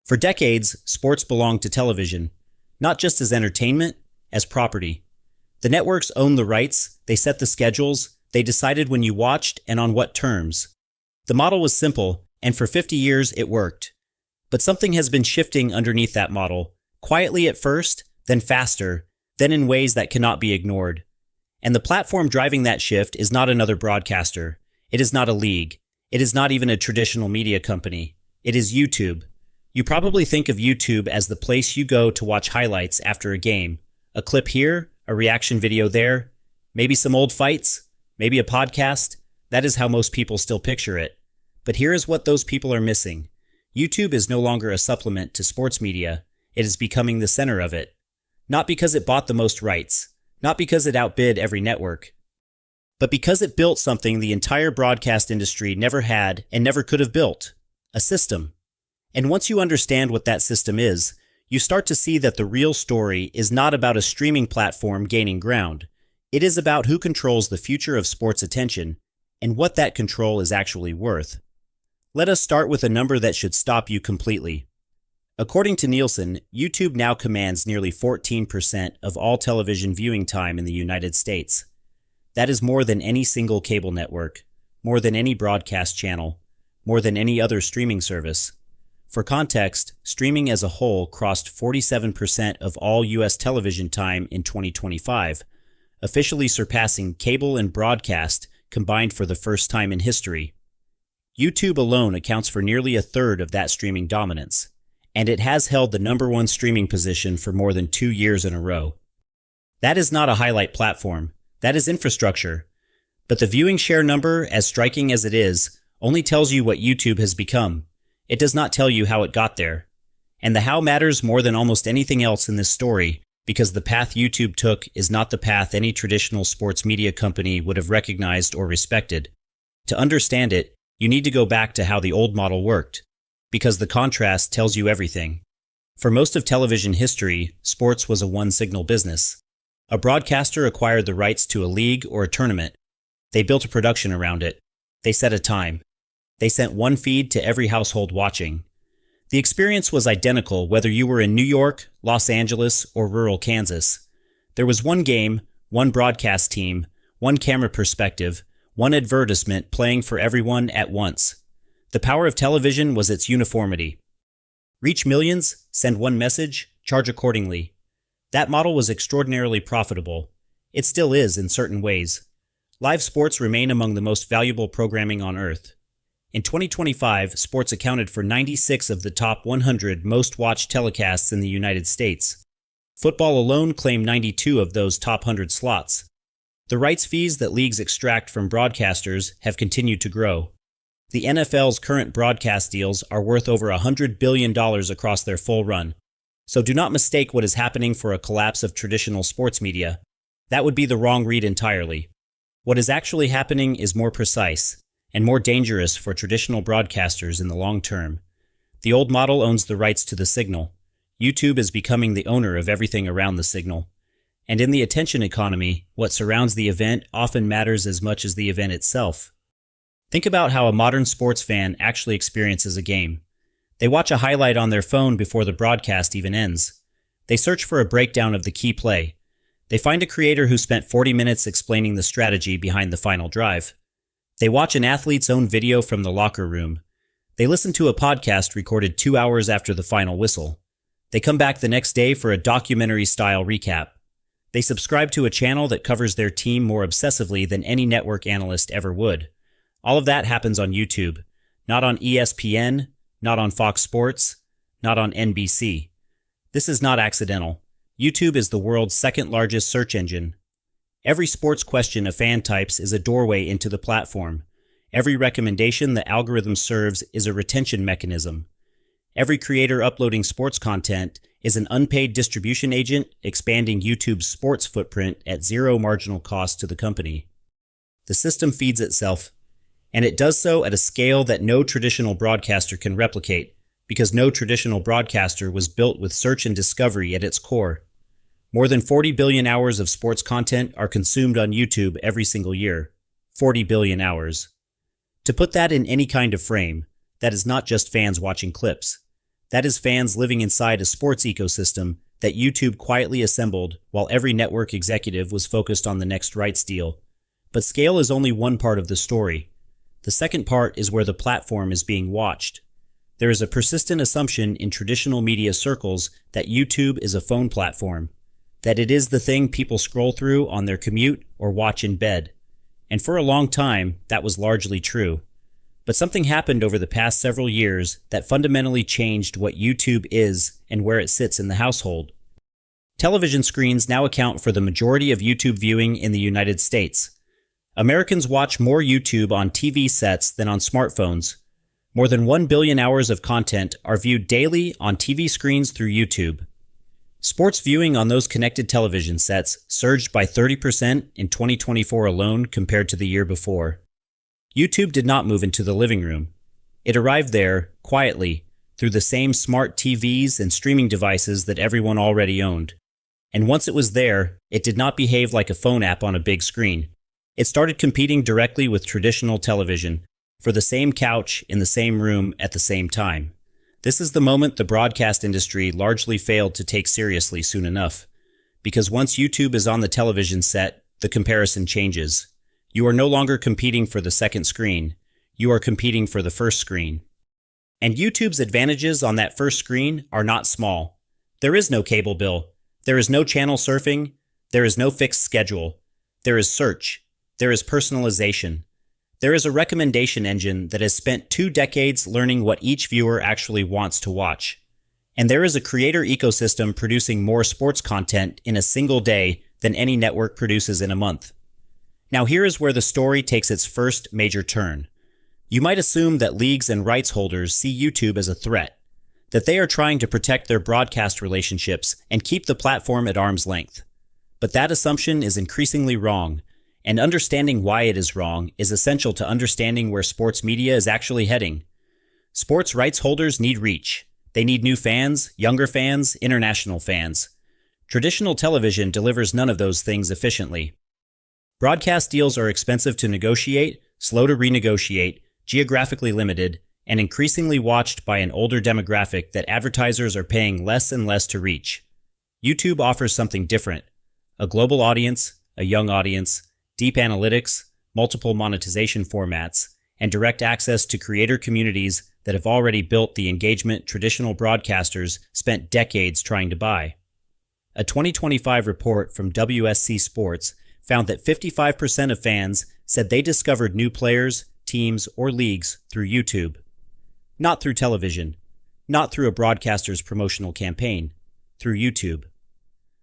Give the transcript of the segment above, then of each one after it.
For decades, sports belonged to television, not just as entertainment, as property. The networks owned the rights, they set the schedules, they decided when you watched and on what terms. The model was simple, and for 50 years it worked. But something has been shifting underneath that model, quietly at first, then faster, then in ways that cannot be ignored. And the platform driving that shift is not another broadcaster. It is not a league. It is not even a traditional media company. It is YouTube. You probably think of YouTube as the place you go to watch highlights after a game. A clip here, a reaction video there, maybe some old fights, maybe a podcast. That is how most people still picture it. But here is what those people are missing. YouTube is no longer a supplement to sports media. It is becoming the center of it. Not because it bought the most rights, not because it outbid every network, but because it built something the entire broadcast industry never had and never could have built, a system. And once you understand what that system is, you start to see that the real story is not about a streaming platform gaining ground. It is about who controls the future of sports attention and what that control is actually worth. Let us start with a number that should stop you completely. According to Nielsen, YouTube now commands nearly 14% of all television viewing time in the United States. That is more than any single cable network, more than any broadcast channel, more than any other streaming service. For context, streaming as a whole crossed 47% of all U.S. television time in 2025, officially surpassing cable and broadcast combined for the first time in history. YouTube alone accounts for nearly a third of that streaming dominance, and it has held the number one streaming position for more than 2 years in a row. That is not a highlight platform, that is infrastructure. But the viewing share number, as striking as it is, only tells you what YouTube has become. It does not tell you how it got there. And the how matters more than almost anything else in this story, because the path YouTube took is not the path any traditional sports media company would have recognized or respected. To understand it, you need to go back to how the old model worked, because the contrast tells you everything. For most of television history, sports was a one-signal business. A broadcaster acquired the rights to a league or a tournament. They built a production around it. They set a time. They sent one feed to every household watching. The experience was identical whether you were in New York, Los Angeles, or rural Kansas. There was one game, one broadcast team, one camera perspective, one advertisement playing for everyone at once. The power of television was its uniformity. Reach millions, send one message, charge accordingly. That model was extraordinarily profitable. It still is in certain ways. Live sports remain among the most valuable programming on earth. In 2025, sports accounted for 96 of the top 100 most watched telecasts in the United States. Football alone claimed 92 of those top 100 slots. The rights fees that leagues extract from broadcasters have continued to grow. The NFL's current broadcast deals are worth over $100 billion across their full run. So do not mistake what is happening for a collapse of traditional sports media. That would be the wrong read entirely. What is actually happening is more precise and more dangerous for traditional broadcasters in the long term. The old model owns the rights to the signal. YouTube is becoming the owner of everything around the signal. And in the attention economy, what surrounds the event often matters as much as the event itself. Think about how a modern sports fan actually experiences a game. They watch a highlight on their phone before the broadcast even ends. They search for a breakdown of the key play. They find a creator who spent 40 minutes explaining the strategy behind the final drive. They watch an athlete's own video from the locker room. They listen to a podcast recorded 2 hours after the final whistle. They come back the next day for a documentary-style recap. They subscribe to a channel that covers their team more obsessively than any network analyst ever would. All of that happens on YouTube, not on ESPN, not on Fox Sports, not on NBC. This is not accidental. YouTube is the world's second largest search engine. Every sports question a fan types is a doorway into the platform. Every recommendation the algorithm serves is a retention mechanism. Every creator uploading sports content is an unpaid distribution agent expanding YouTube's sports footprint at zero marginal cost to the company. The system feeds itself, and it does so at a scale that no traditional broadcaster can replicate, because no traditional broadcaster was built with search and discovery at its core. More than 40 billion hours of sports content are consumed on YouTube every single year. 40 billion hours. To put that in any kind of frame, that is not just fans watching clips. That is fans living inside a sports ecosystem that YouTube quietly assembled while every network executive was focused on the next rights deal. But scale is only one part of the story. The second part is where the platform is being watched. There is a persistent assumption in traditional media circles that YouTube is a phone platform, that it is the thing people scroll through on their commute or watch in bed. And for a long time, that was largely true. But something happened over the past several years that fundamentally changed what YouTube is and where it sits in the household. Television screens now account for the majority of YouTube viewing in the United States. Americans watch more YouTube on TV sets than on smartphones. More than 1 billion hours of content are viewed daily on TV screens through YouTube. Sports viewing on those connected television sets surged by 30% in 2024 alone compared to the year before. YouTube did not move into the living room. It arrived there, quietly, through the same smart TVs and streaming devices that everyone already owned. And once it was there, it did not behave like a phone app on a big screen. It started competing directly with traditional television, for the same couch in the same room at the same time. This is the moment the broadcast industry largely failed to take seriously soon enough. Because once YouTube is on the television set, the comparison changes. You are no longer competing for the second screen. You are competing for the first screen. And YouTube's advantages on that first screen are not small. There is no cable bill. There is no channel surfing. There is no fixed schedule. There is search. There is personalization. There is a recommendation engine that has spent 2 decades learning what each viewer actually wants to watch. And there is a creator ecosystem producing more sports content in a single day than any network produces in a month. Now here is where the story takes its first major turn. You might assume that leagues and rights holders see YouTube as a threat, that they are trying to protect their broadcast relationships and keep the platform at arm's length. But that assumption is increasingly wrong, and understanding why it is wrong is essential to understanding where sports media is actually heading. Sports rights holders need reach. They need new fans, younger fans, international fans. Traditional television delivers none of those things efficiently. Broadcast deals are expensive to negotiate, slow to renegotiate, geographically limited, and increasingly watched by an older demographic that advertisers are paying less and less to reach. YouTube offers something different: a global audience, a young audience, deep analytics, multiple monetization formats, and direct access to creator communities that have already built the engagement traditional broadcasters spent decades trying to buy. A 2025 report from WSC Sports found that 55% of fans said they discovered new players, teams, or leagues through YouTube. Not through television, not through a broadcaster's promotional campaign, through YouTube.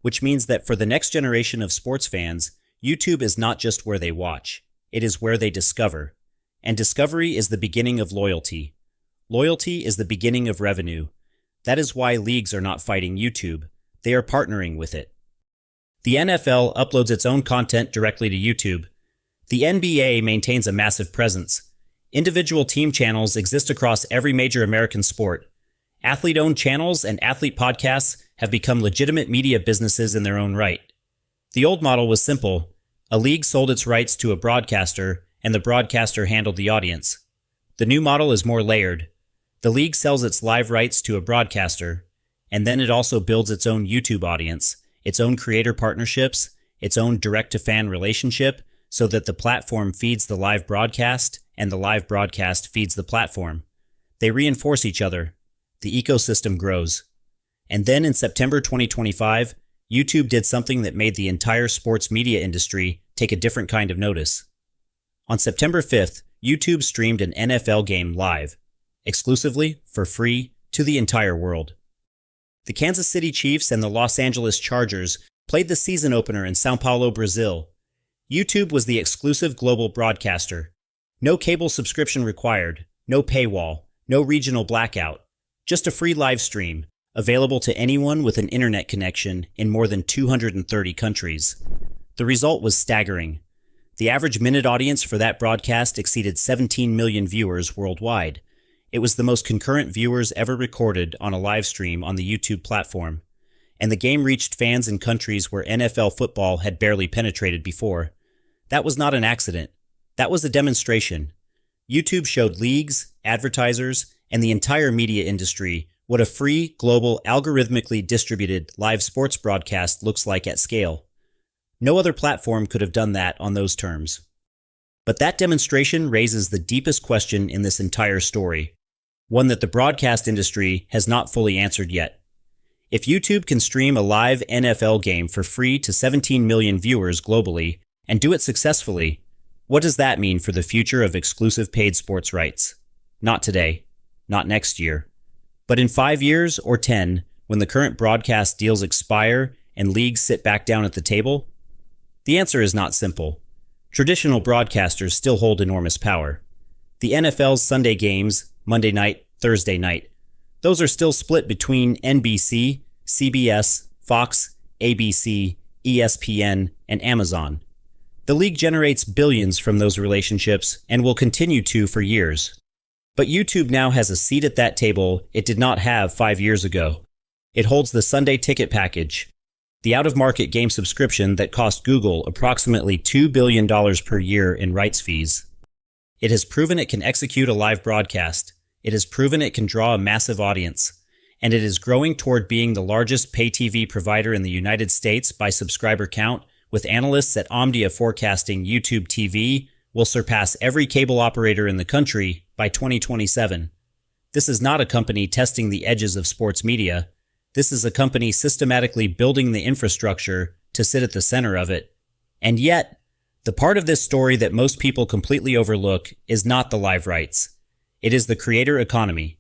Which means that for the next generation of sports fans, YouTube is not just where they watch, it is where they discover. And discovery is the beginning of loyalty. Loyalty is the beginning of revenue. That is why leagues are not fighting YouTube. They are partnering with it. The NFL uploads its own content directly to YouTube. The NBA maintains a massive presence. Individual team channels exist across every major American sport. Athlete-owned channels and athlete podcasts have become legitimate media businesses in their own right. The old model was simple. A league sold its rights to a broadcaster, and the broadcaster handled the audience. The new model is more layered. The league sells its live rights to a broadcaster, and then it also builds its own YouTube audience, its own creator partnerships, its own direct-to-fan relationship, so that the platform feeds the live broadcast, and the live broadcast feeds the platform. They reinforce each other. The ecosystem grows. And then in September 2025, YouTube did something that made the entire sports media industry take a different kind of notice. On September 5th, YouTube streamed an NFL game live, exclusively, for free, to the entire world. The Kansas City Chiefs and the Los Angeles Chargers played the season opener in São Paulo, Brazil. YouTube was the exclusive global broadcaster. No cable subscription required, no paywall, no regional blackout, just a free live stream, available to anyone with an internet connection in more than 230 countries. The result was staggering. The average minute audience for that broadcast exceeded 17 million viewers worldwide. It was the most concurrent viewers ever recorded on a live stream on the YouTube platform. And the game reached fans in countries where NFL football had barely penetrated before. That was not an accident. That was a demonstration. YouTube showed leagues, advertisers, and the entire media industry what a free, global, algorithmically distributed live sports broadcast looks like at scale. No other platform could have done that on those terms. But that demonstration raises the deepest question in this entire story, one that the broadcast industry has not fully answered yet. If YouTube can stream a live NFL game for free to 17 million viewers globally and do it successfully, what does that mean for the future of exclusive paid sports rights? Not today, not next year, but in 5 years or 10, when the current broadcast deals expire and leagues sit back down at the table? The answer is not simple. Traditional broadcasters still hold enormous power. The NFL's Sunday games, Monday night, Thursday night, those are still split between NBC, CBS, Fox, ABC, ESPN, and Amazon. The league generates billions from those relationships and will continue to for years. But YouTube now has a seat at that table it did not have 5 years ago. It holds the Sunday Ticket package, the out-of-market game subscription that cost Google approximately $2 billion per year in rights fees. It has proven it can execute a live broadcast. It has proven it can draw a massive audience. And it is growing toward being the largest pay TV provider in the United States by subscriber count, with analysts at Omdia forecasting YouTube TV will surpass every cable operator in the country by 2027. This is not a company testing the edges of sports media. This is a company systematically building the infrastructure to sit at the center of it. And yet, the part of this story that most people completely overlook is not the live rights. It is the creator economy.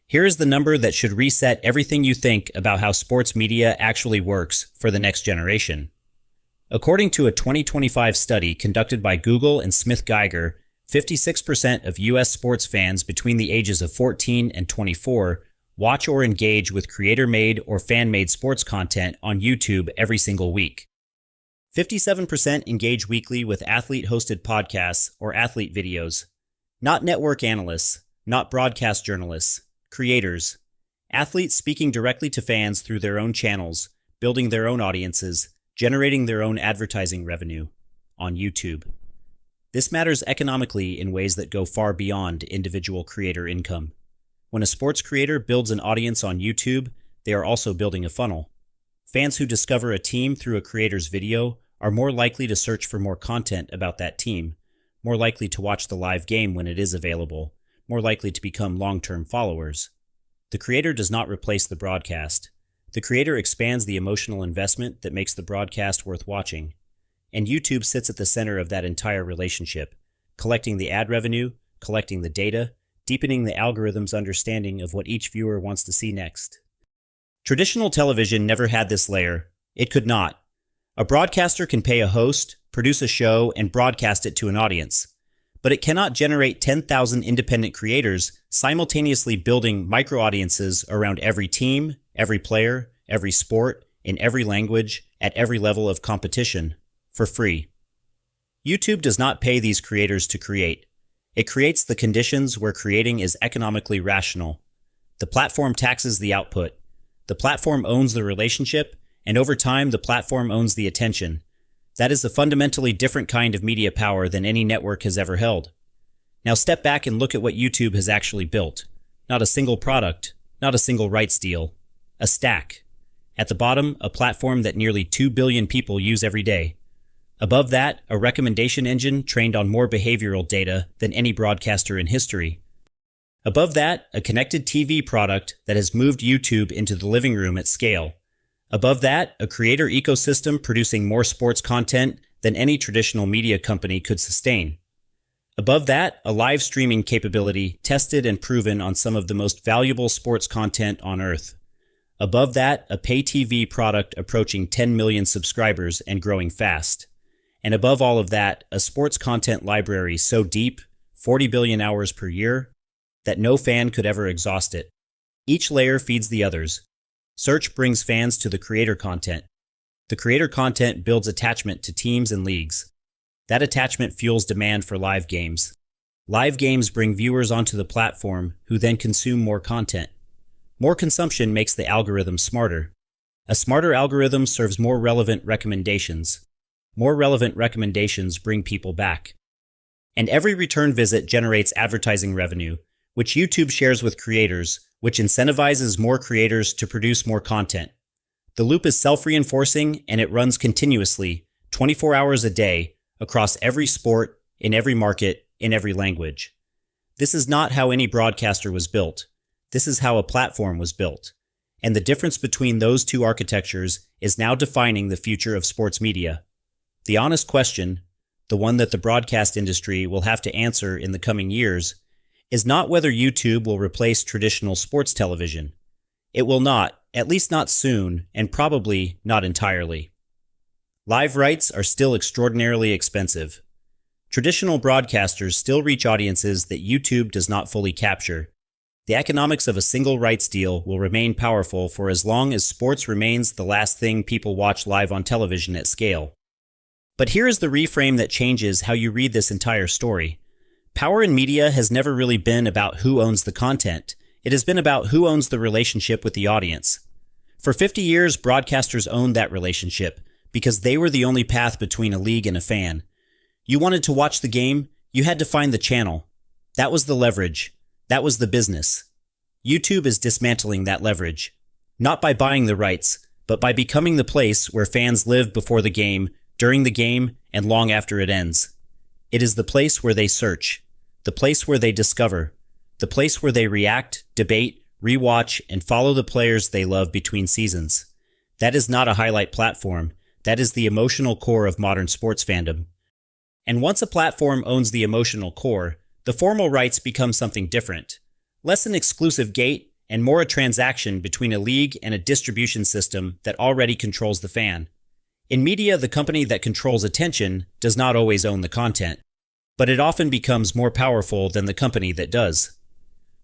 Here is the number that should reset everything you think about how sports media actually works for the next generation. According to a 2025 study conducted by Google and Smith Geiger, 56% of U.S. sports fans between the ages of 14 and 24 watch or engage with creator-made or fan-made sports content on YouTube every single week. 57% engage weekly with athlete-hosted podcasts or athlete videos. Not network analysts, not broadcast journalists, creators. Athletes speaking directly to fans through their own channels, building their own audiences, generating their own advertising revenue on YouTube. This matters economically in ways that go far beyond individual creator income. When a sports creator builds an audience on YouTube, they are also building a funnel. Fans who discover a team through a creator's video are more likely to search for more content about that team, more likely to watch the live game when it is available, more likely to become long-term followers. The creator does not replace the broadcast. The creator expands the emotional investment that makes the broadcast worth watching. And YouTube sits at the center of that entire relationship, collecting the ad revenue, collecting the data, deepening the algorithm's understanding of what each viewer wants to see next. Traditional television never had this layer. It could not. A broadcaster can pay a host, produce a show, and broadcast it to an audience. But it cannot generate 10,000 independent creators simultaneously building micro-audiences around every team, every player, every sport, in every language, at every level of competition, for free. YouTube does not pay these creators to create. It creates the conditions where creating is economically rational. The platform taxes the output. The platform owns the relationship, and over time the platform owns the attention. That is a fundamentally different kind of media power than any network has ever held. Now step back and look at what YouTube has actually built. Not a single product, not a single rights deal. A stack. At the bottom, a platform that nearly 2 billion people use every day. Above that, a recommendation engine trained on more behavioral data than any broadcaster in history. Above that, a connected TV product that has moved YouTube into the living room at scale. Above that, a creator ecosystem producing more sports content than any traditional media company could sustain. Above that, a live streaming capability tested and proven on some of the most valuable sports content on Earth. Above that, a pay TV product approaching 10 million subscribers and growing fast. And above all of that, a sports content library so deep, 40 billion hours per year, that no fan could ever exhaust it. Each layer feeds the others. Search brings fans to the creator content. The creator content builds attachment to teams and leagues. That attachment fuels demand for live games. Live games bring viewers onto the platform who then consume more content. More consumption makes the algorithm smarter. A smarter algorithm serves more relevant recommendations. More relevant recommendations bring people back. And every return visit generates advertising revenue, which YouTube shares with creators, which incentivizes more creators to produce more content. The loop is self-reinforcing and it runs continuously, 24 hours a day, across every sport, in every market, in every language. This is not how any broadcaster was built. This is how a platform was built. And the difference between those two architectures is now defining the future of sports media. The honest question, the one that the broadcast industry will have to answer in the coming years, is not whether YouTube will replace traditional sports television. It will not, at least not soon, and probably not entirely. Live rights are still extraordinarily expensive. Traditional broadcasters still reach audiences that YouTube does not fully capture. The economics of a single rights deal will remain powerful for as long as sports remains the last thing people watch live on television at scale. But here is the reframe that changes how you read this entire story. Power in media has never really been about who owns the content. It has been about who owns the relationship with the audience. For 50 years, broadcasters owned that relationship because they were the only path between a league and a fan. You wanted to watch the game, you had to find the channel. That was the leverage. That was the business. YouTube is dismantling that leverage. Not by buying the rights, but by becoming the place where fans live before the game, during the game, and long after it ends. It is the place where they search, the place where they discover, the place where they react, debate, rewatch, and follow the players they love between seasons. That is not a highlight platform. That is the emotional core of modern sports fandom. And once a platform owns the emotional core, the formal rights become something different. Less an exclusive gate and more a transaction between a league and a distribution system that already controls the fan. In media, the company that controls attention does not always own the content, but it often becomes more powerful than the company that does.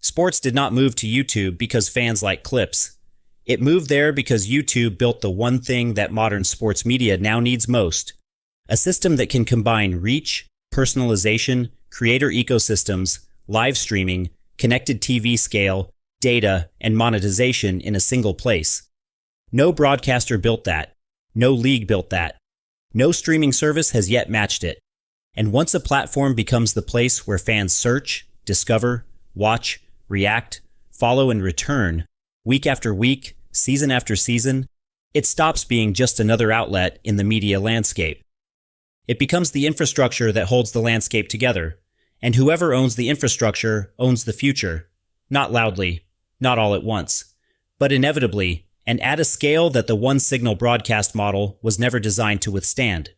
Sports did not move to YouTube because fans like clips. It moved there because YouTube built the one thing that modern sports media now needs most: a system that can combine reach, personalization, creator ecosystems, live streaming, connected TV scale, data, and monetization in a single place. No broadcaster built that. No league built that. No streaming service has yet matched it. And once a platform becomes the place where fans search, discover, watch, react, follow, and return, week after week, season after season, it stops being just another outlet in the media landscape. It becomes the infrastructure that holds the landscape together, and whoever owns the infrastructure owns the future, not loudly, not all at once, but inevitably, and at a scale that the one-signal broadcast model was never designed to withstand.